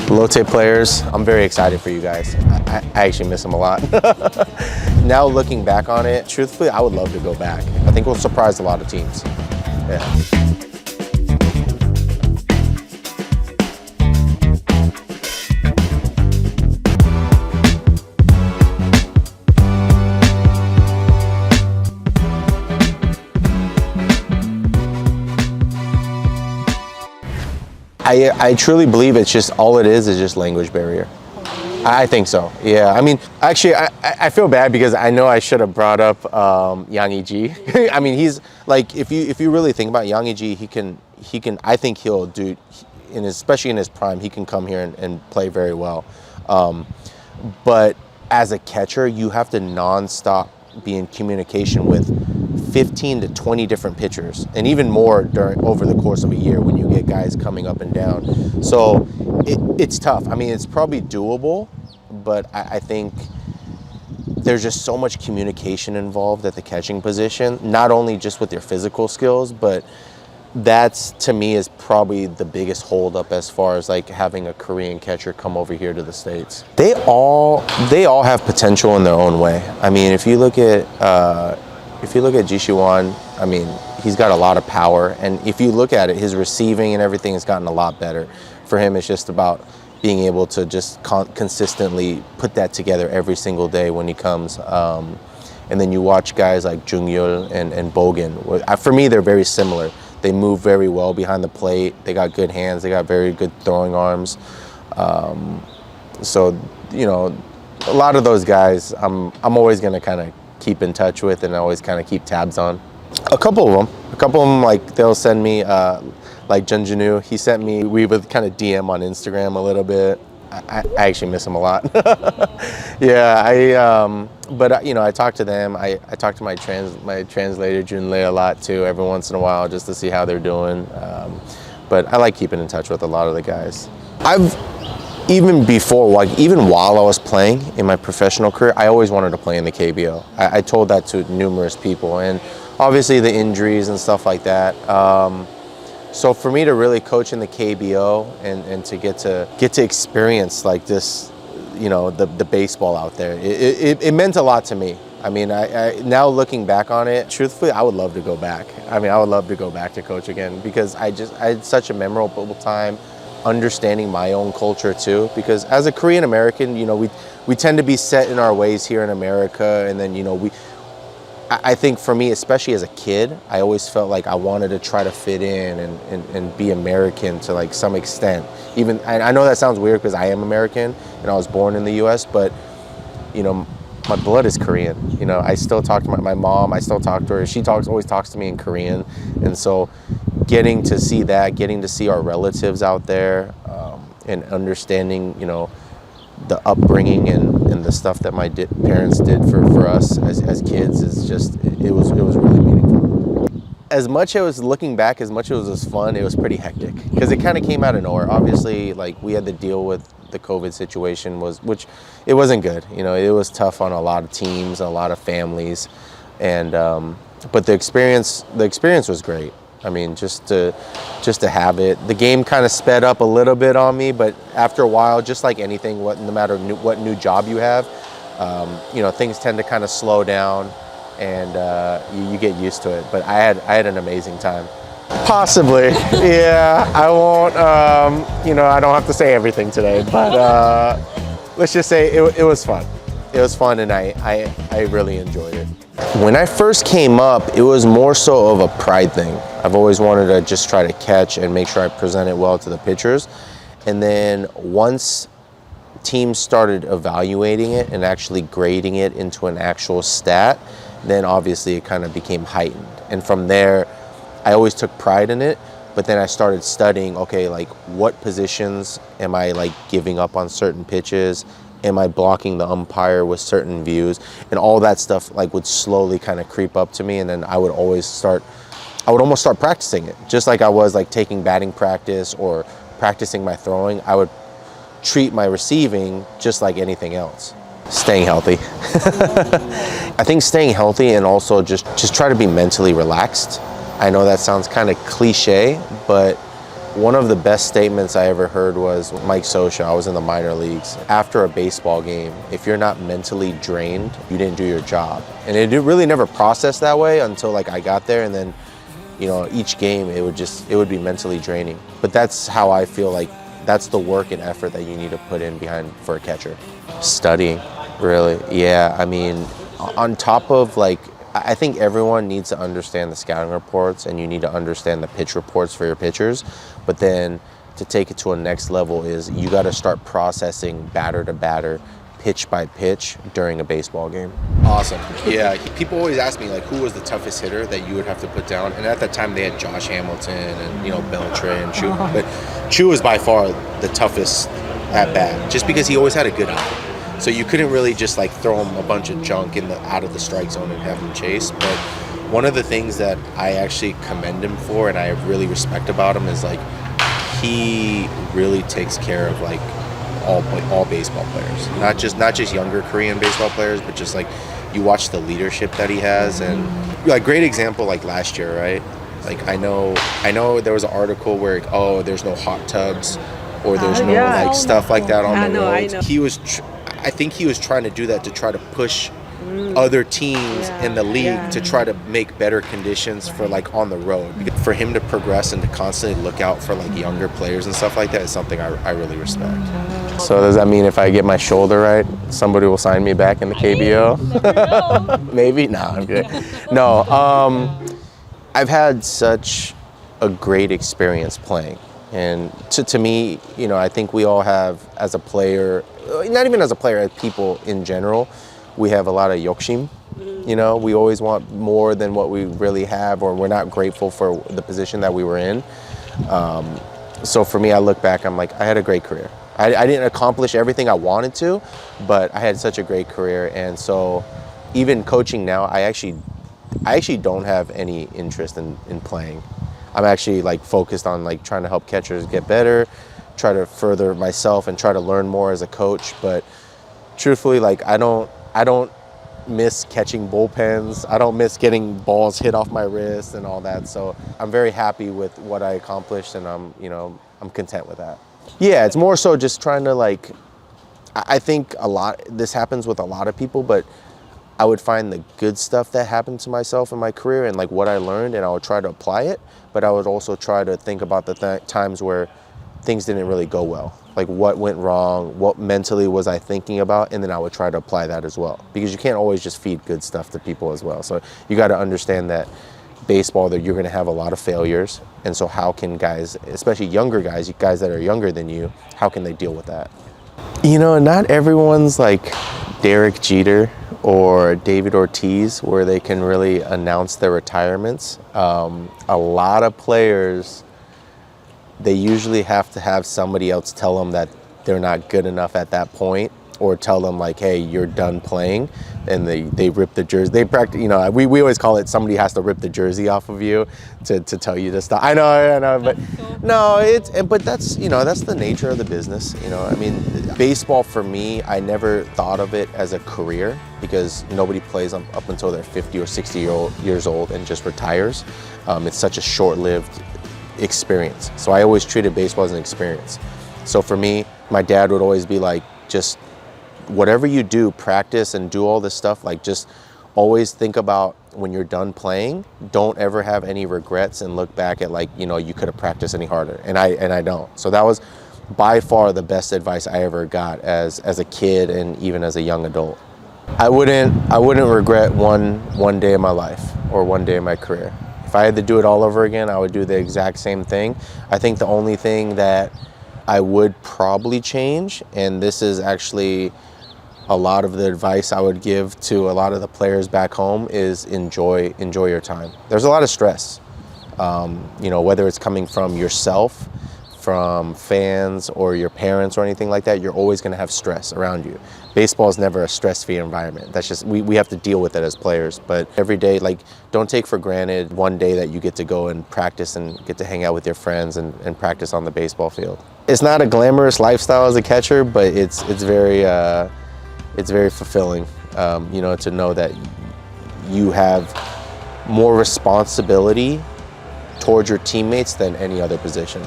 Lotte players, I'm very excited for you guys. I actually miss them a lot. Now looking back on it, truthfully, I would love to go back. I think we'll surprise a lot of teams. Yeah. I truly believe it's just all it is just language barrier. I think so. Yeah. I mean, actually, I feel bad because I know I should have brought up 양의지. I mean, he's like, if you really think about 양의지, he can. I think he'll do, especially in his prime, he can come here and play very well. But as a catcher, you have to nonstop be in communication with 15 to 20 different pitchers, and even more over the course of a year when you get guys coming up and down. So it's tough. I mean, it's probably doable, but I think there's just so much communication involved at the catching position, not only just with your physical skills, but that's, to me, is probably the biggest holdup as far as like having a Korean catcher come over here to the States. They all have potential in their own way. I mean, if you look at Jishiwan, I mean, he's got a lot of power, and if you look at it, his receiving and everything has gotten a lot better. For him, it's just about being able to just consistently put that together every single day when he comes. And then you watch guys like Jungyul and Bogan. For me, they're very similar. They move very well behind the plate. They got good hands. They got very good throwing arms. So, you know, a lot of those guys, I'm always going to kind of keep in touch with and always kind of keep tabs on. A couple of them, like they'll send me, like Junjunu, he sent me, we would kind of DM on Instagram a little bit. I actually miss him a lot. Yeah, but you know, I talk to them. I talk to my translator Junle a lot too, every once in a while, just to see how they're doing. But I like keeping in touch with a lot of the guys. Even before, like even while I was playing in my professional career, I always wanted to play in the KBO. I told that to numerous people, and obviously the injuries and stuff like that. So for me to really coach in the KBO and to get to experience like this, you know, the baseball out there, it meant a lot to me. I mean, I now looking back on it, truthfully, I would love to go back. I mean, I would love to go back to coach again because I had such a memorable time understanding my own culture too. Because as a Korean American, you know, we tend to be set in our ways here in America, and then, you know, I think for me, especially as a kid, I always felt like I wanted to try to fit in and be American to like some extent. Even, I know that sounds weird because I am American and I was born in the US, but you know, my blood is Korean. You know, I still talk to my mom, I still talk to her. She always talks to me in Korean. And so getting to see that, getting to see our relatives out there, and understanding, you know, the upbringing and the stuff that my parents did for us as kids is just, it was really meaningful. As much as looking back, as much as it was fun, it was pretty hectic because it kind of came out of nowhere. Obviously, like we had to deal with the COVID situation, which it wasn't good. You know, it was tough on a lot of teams, a lot of families, and but the experience was great. I mean, just to have it. The game kind of sped up a little bit on me, but after a while, just like anything, no matter what new job you have, you know, things tend to kind of slow down, and you get used to it. But I had an amazing time. Possibly, yeah. I won't. You know, I don't have to say everything today, but let's just say it was fun. It was fun, and I really enjoyed it. When I first came up, it was more so of a pride thing. I've always wanted to just try to catch and make sure I present it well to the pitchers. And then once teams started evaluating it and actually grading it into an actual stat, then obviously it kind of became heightened. And from there, I always took pride in it, but then I started studying, okay, like what positions am I like giving up on certain pitches? Am I blocking the umpire with certain views? And all that stuff like would slowly kind of creep up to me, and then I would almost start practicing it. Just like I was like taking batting practice or practicing my throwing, I would treat my receiving just like anything else. Staying healthy. I think staying healthy and also just try to be mentally relaxed. I know that sounds kind of cliche, but One of the best statements I ever heard was Mike Scioscia. I was in the minor leagues. After a baseball game, if you're not mentally drained, you didn't do your job. And it really never processed that way until like I got there, and then, you know, each game it would be mentally draining. But that's how I feel like that's the work and effort that you need to put in behind for a catcher. Studying, really. Yeah, I mean, on top of like, I think everyone needs to understand the scouting reports, and you need to understand the pitch reports for your pitchers. But then to take it to a next level is you got to start processing batter to batter, pitch by pitch during a baseball game. Awesome. Yeah, people always ask me like, who was the toughest hitter that you would have to put down? And at that time they had Josh Hamilton and, you know, Beltray and Chu. But Chu was by far the toughest at bat, just because he always had a good eye. So you couldn't really just like throw him a bunch of junk out of the strike zone and have him chase. But one of the things that I actually commend him for and I really respect about him is like he really takes care of like all baseball players, not just younger Korean baseball players, but just like you watch the leadership that he has. And like great example like last year, right? Like I know there was an article where there's no hot tubs or there's no like stuff like that on the roads. I think he was trying to do that to try to push other teams in the league to try to make better conditions for like on the road. For him to progress and to constantly look out for like younger players and stuff like that is something I really respect. So does that mean if I get my shoulder right, somebody will sign me back in the KBO? Maybe? No, I'm good. No, I've had such a great experience playing. And to me, you know, I think we all have, as a player, not even as a player, as people in general, we have a lot of 욕심. You know, we always want more than what we really have, or we're not grateful for the position that we were in. So for me, I look back, I'm like, I had a great career. I didn't accomplish everything I wanted to, but I had such a great career. And so even coaching now, I actually don't have any interest in playing. I'm actually like focused on like trying to help catchers get better, try to further myself and try to learn more as a coach. But truthfully, like I don't miss catching bullpens. I don't miss getting balls hit off my wrist and all that. So I'm very happy with what I accomplished, and I'm content with that. Yeah, it's more so just trying to like, I think this happens with a lot of people, but I would find the good stuff that happened to myself in my career and like what I learned, and I would try to apply it. But I would also try to think about the times where things didn't really go well. Like what went wrong, what mentally was I thinking about, and then I would try to apply that as well. Because you can't always just feed good stuff to people as well. So you got to understand that baseball, that you're going to have a lot of failures. And so how can guys, especially younger guys that are younger than you, how can they deal with that? You know, not everyone's like Derek Jeter or David Ortiz, where they can really announce their retirements. A lot of players, they usually have to have somebody else tell them that they're not good enough at that point, or tell them like, hey, you're done playing, and they rip the jersey. They practice, you know, we always call it somebody has to rip the jersey off of you to tell you to stop. I know, but no, but that's, you know, that's the nature of the business. You know, I mean, baseball for me, I never thought of it as a career, because nobody plays up until they're 50 or 60 years old and just retires. It's such a short-lived experience. So I always treated baseball as an experience. So for me, my dad would always be like, just whatever you do, practice and do all this stuff, like just always think about when you're done playing, don't ever have any regrets and look back at like, you know, you could have practiced any harder. And I don't. So that was by far the best advice I ever got as a kid and even as a young adult. I wouldn't regret one day of my life or one day of my career. If I had to do it all over again, I would do the exact same thing. I think the only thing that I would probably change, and this is actually a lot of the advice I would give to a lot of the players back home, is enjoy your time. There's a lot of stress, you know, whether it's coming from yourself, from fans, or your parents or anything like that. You're always going to have stress around you. Baseball is never a stress-free environment. That's just, we have to deal with it as players. But every day, like, don't take for granted one day that you get to go and practice and get to hang out with your friends and practice on the baseball field. It's not a glamorous lifestyle as a catcher, but it's very fulfilling, you know, to know that you have more responsibility towards your teammates than any other position.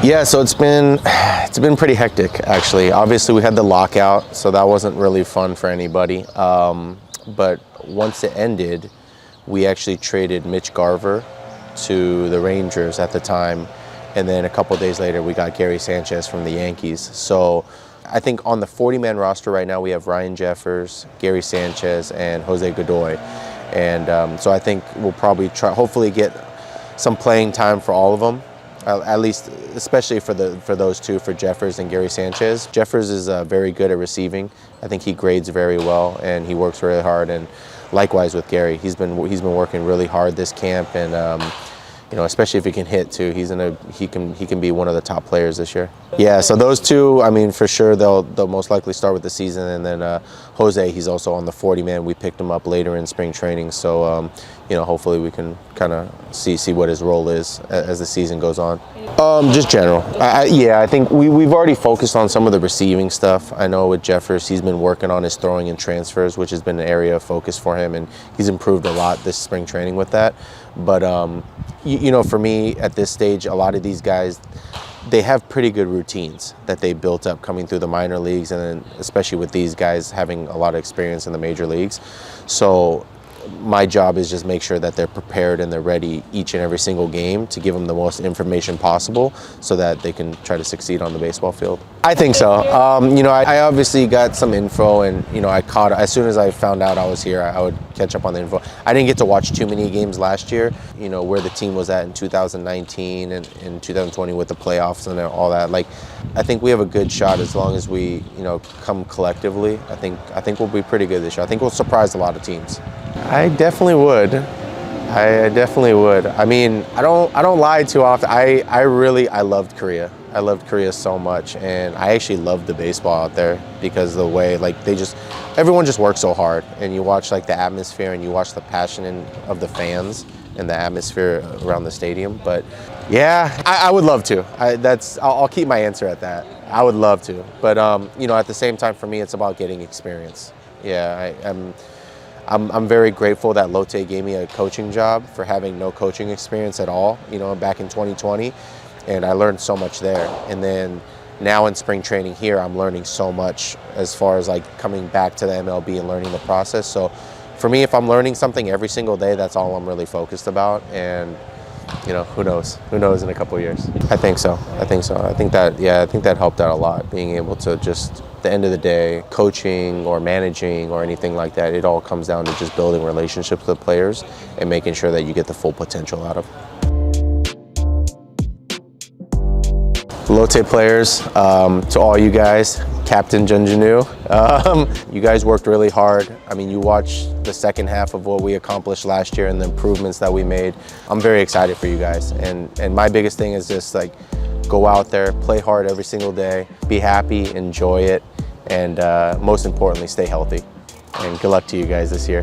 Yeah, so it's been pretty hectic actually. Obviously we had the lockout, so that wasn't really fun for anybody. But once it ended, we actually traded Mitch Garver to the Rangers at the time, and then a couple days later we got Gerssanchez from the Yankees. So I think on the 40-man roster right now we have Ryan Jeffers, Gerssanchez, and Jose Godoy. And so I think we'll probably hopefully get some playing time for all of them, at least especially for those two, for Jeffers and Gerssanchez. Jeffers is very good at receiving. I think he grades very well and he works really hard. And likewise with Gary, he's been working really hard this camp, and you know, especially if he can hit too, he can be one of the top players this year. Yeah, so those two, I mean, for sure they'll most likely start with the season, and then Jose, he's also on the 40-man. We picked him up later in spring training, so you know, hopefully we can kind of see what his role is as the season goes on. Just general. Yeah, I think we've already focused on some of the receiving stuff. I know with Jeffers, he's been working on his throwing and transfers, which has been an area of focus for him, and he's improved a lot this spring training with that. But you know, for me at this stage, a lot of these guys, they have pretty good routines that they built up coming through the minor leagues, and then especially with these guys having a lot of experience in the major leagues. So my job is just make sure that they're prepared and they're ready each and every single game to give them the most information possible so that they can try to succeed on the baseball field. I think so. You know, I obviously got some info, and you know, I caught, as soon as I found out I was here, I would catch up on the info. I didn't get to watch too many games last year, you know, where the team was at in 2019 and in 2020 with the playoffs and all that. Like, I think we have a good shot as long as we, you know, come collectively. I think we'll be pretty good this year. I think we'll surprise a lot of teams. I definitely would. I definitely would. I mean, I don't lie too often. I loved Korea. I loved Korea so much, and I actually loved the baseball out there because of the way, like, everyone just works so hard, and you watch like the atmosphere and you watch the passion of the fans and the atmosphere around the stadium. But yeah, I would love to. I'll keep my answer at that. I would love to, but you know, at the same time, for me, it's about getting experience. Yeah, I'm very grateful that Lotte gave me a coaching job for having no coaching experience at all, you know, back in 2020, and I learned so much there. And then now in spring training here, I'm learning so much as far as like coming back to the MLB and learning the process. So for me, if I'm learning something every single day, that's all I'm really focused about. And you know, who knows in a couple of years. I think so. I think that helped out a lot, being able to just, at the end of the day, coaching or managing or anything like that, it all comes down to just building relationships with players and making sure that you get the full potential out of them. Lotte players, to all you guys, Captain Junjunu, you guys worked really hard. I mean, you watched the second half of what we accomplished last year and the improvements that we made. I'm very excited for you guys, and my biggest thing is just like, go out there, play hard every single day, be happy, enjoy it, and most importantly, stay healthy. And good luck to you guys this year.